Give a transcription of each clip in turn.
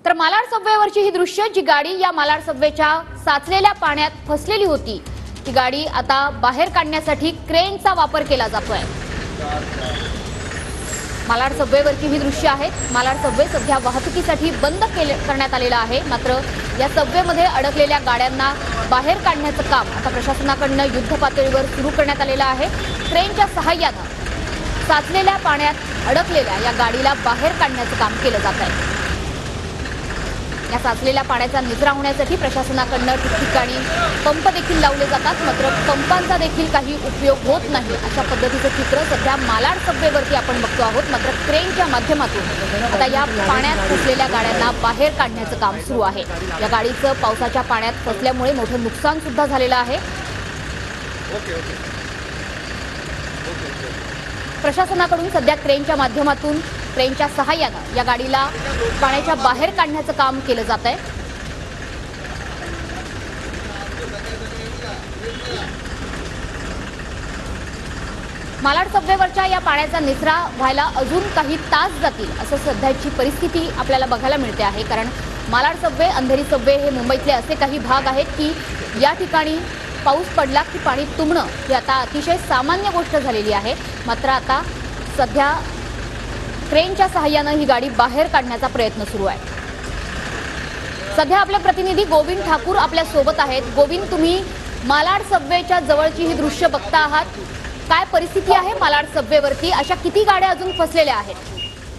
तर मालाड सबवेवरची ही दृश्य, जी गाडी या मालाड सबवेच्या साचलेल्या पाण्यात फसलेली होती, ती गाडी आता बाहेर काढण्यासाठी क्रेनचा वापर केला जातोय। मालाड सबवेवरची ही दृश्य आहेत। मालाड सबवे सध्या वाहतुकीसाठी बंद करण्यात आलेला आहे, मात्र या सबवेमध्ये अडकलेल्या गाड्यांना बाहेर काढण्याचं काम आता प्रशासनाकडून युद्ध पातळीवर सुरू करण्यात आलेलं आहे। क्रेनच्या सहाय्याने साचलेल्या पाण्यात अडकलेल्या या गाडीला बाहेर काढण्याचं काम केलं जात आहे। या साचलेल्या पाण्याचा निचरा होण्यासाठी प्रशासनाकडून ठिकठिकाणी पंप देखील लावले जातात, मात्र पंपांचा देखील काही उपयोग होत नाही। अशा पद्धतीचं चित्र सध्या मालाड सबवेवरती आपण बघतो आहोत। मात्र क्रेनच्या माध्यमातून आता या पाण्यात फसलेल्या गाड्यांना बाहेर काढण्याचं काम सुरू आहे। या गाडीचं पावसाच्या पाण्यात फसल्यामुळे मोठं नुकसान सुद्धा झालेलं आहे। प्रशासनाकडून सध्या क्रेनच्या माध्यमातून, क्रेनच्या सहाय्याने या गाडीला पाण्याच्या बाहेर काढण्याचं काम केलं जात आहे। मालाड सबवेवरच्या या पाण्याचा निचरा व्हायला अजून काही तास जातील असं सध्याची परिस्थिती आपल्याला बघायला मिळते आहे। कारण मालाड सबवे, अंधेरी सबवे हे मुंबईतले असे काही भाग आहेत की या ठिकाणी पाऊस पडला की पाणी तुंबणं ही आता अतिशय सामान्य गोष्ट झालेली आहे। मात्र आता सध्या क्रेनच्या सहाय्याने ही गाडी बाहेर काढण्याचा प्रयत्न सुरू आहे। सध्या आपले प्रतिनिधी गोविंद ठाकूर आपल्या सोबत आहेत। गोविंद, तुम्ही मालाड सबवेच्या जवळची ही दृश्य बघता आहात, काय परिस्थिती आहे मालाड सबवेवरती? अशा किती गाड्या अजून फसलेल्या आहेत?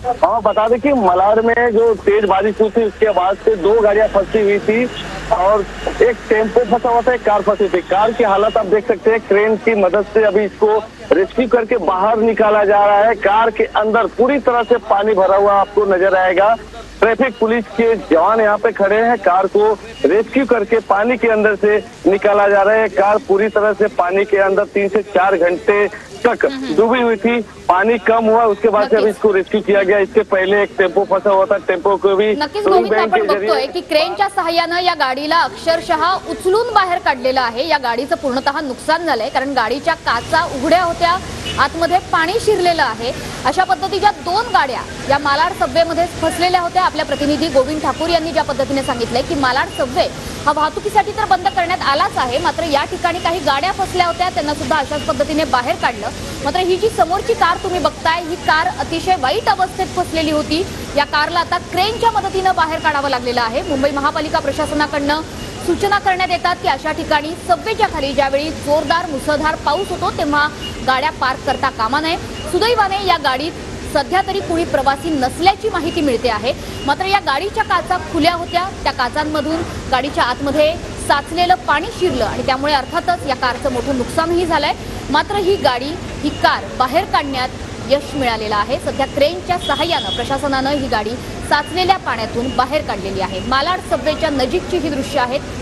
हाँ, बता दें कि मलाड में जो तेज बारिश हुई थी उसके बाद से 2 गाड़ियां फंसी हुई थी और एक टेम्पो फंसा हुआ था, एक कार फंसी थी। कार की हालत आप देख सकते हैं, क्रेन की मदद से अभी इसको रेस्क्यू करके बाहर निकाला जा रहा है। कार के अंदर पूरी तरह से पानी भरा हुआ आपको नजर आएगा। ट्रैफिक पुलिस के जवान यहाँ पे खड़े हैं, कार को रेस्क्यू करके पानी के अंदर से निकाला जा रहा है। कार पूरी तरह से पानी के अंदर 3 से 4 घंटे तक डूबी हुई थी। पानी कम हुआ, उसके बाद से अभी इसको रेस्क्यू किया गया। इसके पहले एक टेम्पो फंसा हुआ था, टेम्पो को भी नक्कीच गोविंद, आपण बघतोय की क्रेनच्या सहाय्याने या गाडीला अक्षरशः उचलून बाहेर काढलेलं आहे। या गाडीचं पूर्णतः नुकसान झालंय, कारण गाडीच्या काचा उघड्या होत्या, आतमध्ये पाणी शिरलेलं आहे। अशा पद्धतीच्या 2 गाड्या या मालाड सबवेमध्ये फसलेल्या होत्या। आपल्या प्रतिनिधी गोविंद ठाकूर यांनी ज्या पद्धतीने सांगितलंय की मालाड सबवे हा वाहतुकीसाठी तर बंद करण्यात आलाच आहे, मात्र या ठिकाणी काही गाड्या फसल्या होत्या, त्यांना सुद्धा अशाच पद्धतीने बाहेर काढलं। मात्र ही जी समोरची कार तुम्ही बघताय, ही कार अतिशय वाईट अवस्थेत फसलेली होती। या कारला आता क्रेनच्या मदतीने बाहेर काढावं लागलेलं आहे। मुंबई महापालिका प्रशासनाकडून सूचना करण्यात येतात की अशा ठिकाणी सबवेच्या खाली ज्यावेळी जोरदार मुसळधार पाऊस होतो तेव्हा गाड्या पार्क करता कामा नये। सुदैवाने या गाडीत सध्या तरी कोणी प्रवासी नसल्याची माहिती मिळते आहे। मात्र या गाडीच्या काचा खुल्या होत्या, त्या काचांमधून गाडीच्या आतमध्ये साचलेलं पाणी शिरलं आणि त्यामुळे अर्थातच या कारचं मोठं नुकसानही झालंय। मात्र ही गाडी, ही कार बाहेर काढण्यात यश मिळालेलं आहे। सध्या क्रेनच्या सहाय्याने प्रशासनाने ही गाडी साचलेल्या पाण्यातून बाहेर काढलेली आहे। मालाड सबवेच्या नजीकची ही दृश्य आहेत।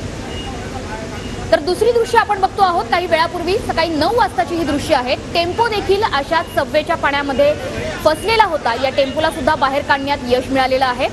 तर दुसरी दृश्य आपण बघतो आहोत, काही वेळापूर्वी सकाळी 9 वाजताची ही दृश्य आहेत। टेम्पो देखील अशाच सबवेच्या पाण्यामध्ये फसलेला होता, या टेम्पोला सुद्धा बाहेर काढण्यात यश मिळालेलं आहे।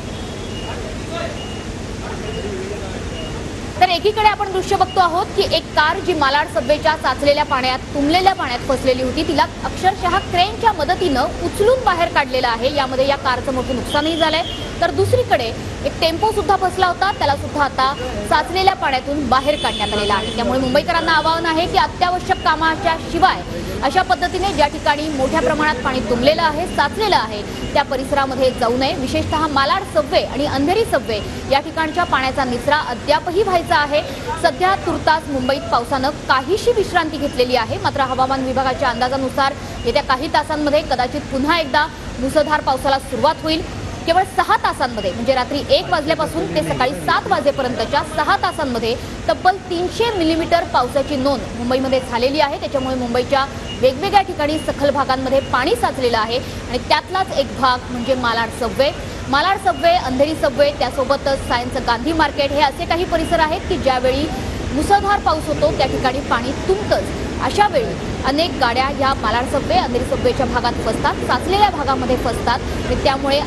तर एकीकडे आपण दृश्य बघतो आहोत की एक कार जी मालाड सबवेच्या साचलेल्या पाण्यात, तुंबलेल्या पाण्यात फसलेली होती, तिला अक्षरशः क्रेनच्या मदतीनं उचलून बाहेर काढलेलं आहे। यामध्ये या कारचं मोठं नुकसानही झालंय। तर दुसरीकडे एक टेम्पो सुद्धा फसला होता, त्याला सुद्धा आता साचलेल्या पाण्यातून बाहेर काढण्यात आलेला आहे। त्यामुळे मुंबईकरांना आवाहन आहे की अत्यावश्यक कामाच्या शिवाय अशा पद्धतीने ज्या ठिकाणी मोठ्या प्रमाणात पाणी तुंबलेलं आहे, साचलेलं आहे, त्या परिसरामध्ये जाऊ नये। विशेषतः मालाड सबवे आणि अंधेरी सबवे या ठिकाणच्या पाण्याचा निचरा अद्यापही व्हायचा आहे। सध्या तुर्तास मुंबईत पावसानं काहीशी विश्रांती घेतलेली आहे, मात्र हवामान विभागाच्या अंदाजानुसार येत्या काही तासांमध्ये कदाचित पुन्हा एकदा मुसळधार पावसाला सुरुवात होईल। केवळ 6 तासांमध्ये, म्हणजे रात्री 1 वाजल्यापासून ते सकाळी 7 वाजेपर्यंतच्या 6 तासांमध्ये तब्बल 300 मिलीमीटर पावसाची नोंद मुंबईमध्ये झालेली आहे। त्याच्यामुळे मुंबईच्या वेगवेगळ्या ठिकाणी सखल भागांमध्ये पाणी साचलेलं आहे आणि त्यातलाच एक भाग म्हणजे Malad Subway. Malad Subway, Andheri Subway, त्यासोबतच सायन्स गांधी मार्केट हे असे काही परिसर आहेत की ज्यावेळी मुसळधार पाऊस होतो त्या ठिकाणी पाणी तुंबतंच। अशा वेळी अनेक गाड्या ह्या मालाड सबवे, अंधेरी सबवेच्या भागात फसतात, साचलेल्या भागामध्ये फसतात आणि त्यामुळे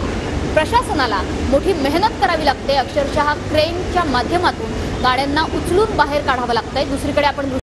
प्रशासनाला मोठी मेहनत करावी लागते। अक्षरशः क्रेनच्या माध्यमातून गाड्यांना उचलून बाहेर काढावं लागतंय। दुसरीकडे आपण